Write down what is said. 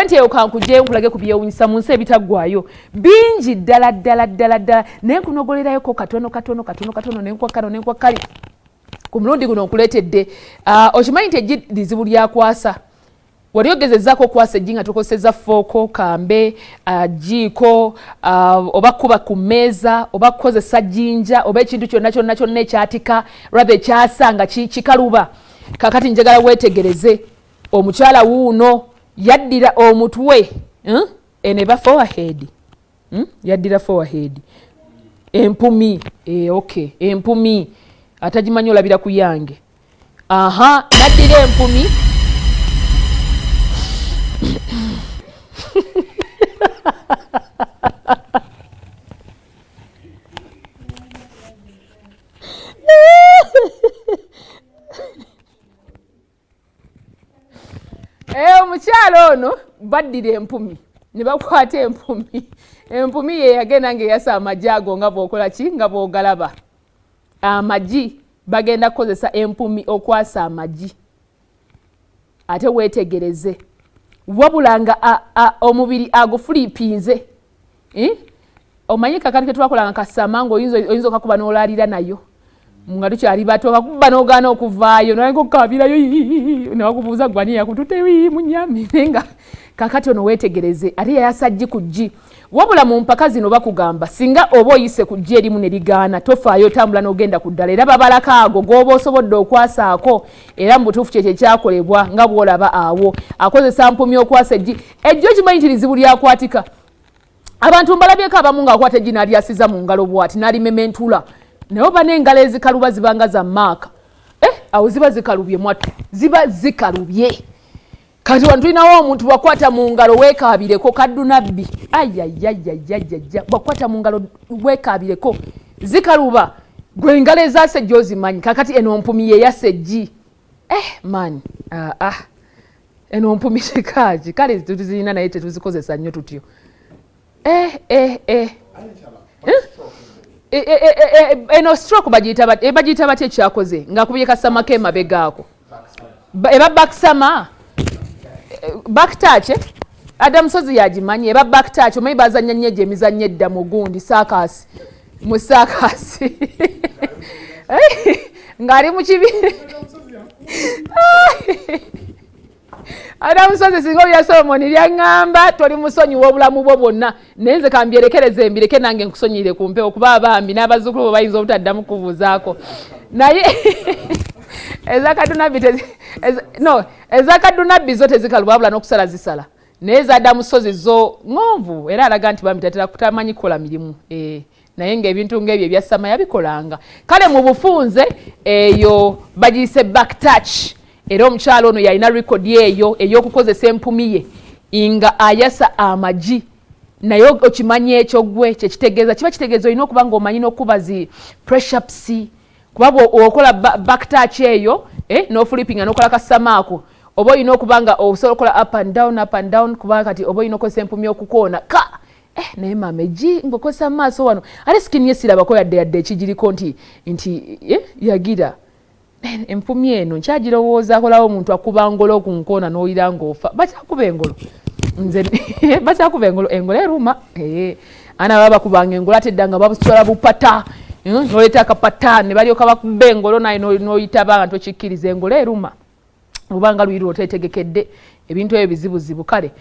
Anti okankuje nkulage kubyewuunyisa munsi ebitaggwayo bingi ddala naye nkunogolerayo ko katono nenkwakkano ku mulundi guno nkuleetedde okimanyi nti eggi lizibu lyakwasa wali ogezezzaako okwasa eggi nga tukozesezza fooko kambe jiiko oba kuba ku mmeeza oba kukozesa jjinja oba ekintu kyonna ekyatika rather ekyasa nga kikaluba kakati njagala weetegereze omukyala wuuno yaddira omutwe eneba forehead yaddira forehead empumi okay empumi atagimanyi olabira ku yange naddira empumi omukyalo ono baddira empumi ne bakwata empumi ye yagenda ng'eyasa amagi ago nga bw'okola ki nga bw'ogalaba amagi bagenda kukozesa empumi okwasa amagi ate weetegereze wabula nga omubiri agufuliipinze omanyi kakati ke twakolanga kasama ng'oyinza okakuba n'olaalira nayo nga tukyali bato okakuba n'ogaana okuvaayo nayenga okukabirayo newakubuuza gwani yakutute munyami nga kakati ono weetegereze ate yayasa ggi ku ggi wabula mu mpaka zino bakugamba singa oba oyise ku ggi erimu ne ligaana tofaayo otambula n'ogenda ku ddala era babalako ago g'oba osobodde okwasaako era mu butuufu kyekyo ekyakolebwa nga bw'olaba awo akozesa mpumi okwasa eggi ejjo kimanyi nti lizibu lyakwatika abantu mbalabyeko abamu ng'akwata eggi n'alyasiza mu ngalo bw'ati n'alimementula naye oba n'engalo ezikaluba zibanga za maaka awo ziba zikalubye mwattu ziba zikalubye kati wano tulinawo omuntu wakwata mu ngalo weekaabireko kaddunabbi ayayayayayaya wakwata mu ngalo weekaabireko zikaluba gwe engalo ezaase ejjo ozimanyi kakati eno mpumi yeyasa eggi mani eno mpumi tekaki kale tuzirina naye tetuzikozesa nnyo tutyo eno stroke bagiyita bati ekyakoze ng'akubye kasamako emabega ako eba baksama baktach adamusozi yagimanyi eba baktach omanyi bazanya nnyo egyo emizannyo edda mu gundi saakasi mu saakasi ng'ali mu kibiri adamusozi singa obya solomoni byaŋŋamba toli musonyiwa obulamu bwo bwonna naye nze kambyerekereze mbireke nange nkusonyire ku mpewo kuba abambi n'abazzukulu bo bayinza obutaddamu kubuuzaako naye ezakadunabbi zo tezikaluba wabula n'okusala zisala naye ezadamusozi zo ŋonvu era alaga nti bambi tatera kutamanyi kukola mirimu naye ng'ebintu ng'ebyo ebyasama yabikolanga kale mu bufunze eyo bagiyise backtouch era omukyalo ono yalina rekodi eyo ey'okukozesa empumi ye nga ayasa amagi naye okimanyi ekyo gwe kyekitegeeza kiba kitegeeza olina okuba ng'omanyi n'okuba zi pressure-ups kuba okola backtouch eyo n'ofulipinga n'okola kasamaako oba olina okuba nga osobola okukola up and down kuba kati oba olina okozesa empumi okukoona naye maama eggi ng'okozesa mu maaso wano ate sikini ye sirabako yadde ekigiriko nti yagira empumi eno nkyagirowooza akolawo omuntu akuba ngolo ku nkoona n'oyira ng'ofa bakyakuba engolo nze bakyakuba engolo eruma ana baba bakubanga engolo ate edda nga babusitwala bupata n'oleeta akapata ne balyoka bakuba engolo naye n'oyitaba nga tokikkiriza engolo eruma obanga luyiri otetegekedde ebintu ebyo bizibuzibu kale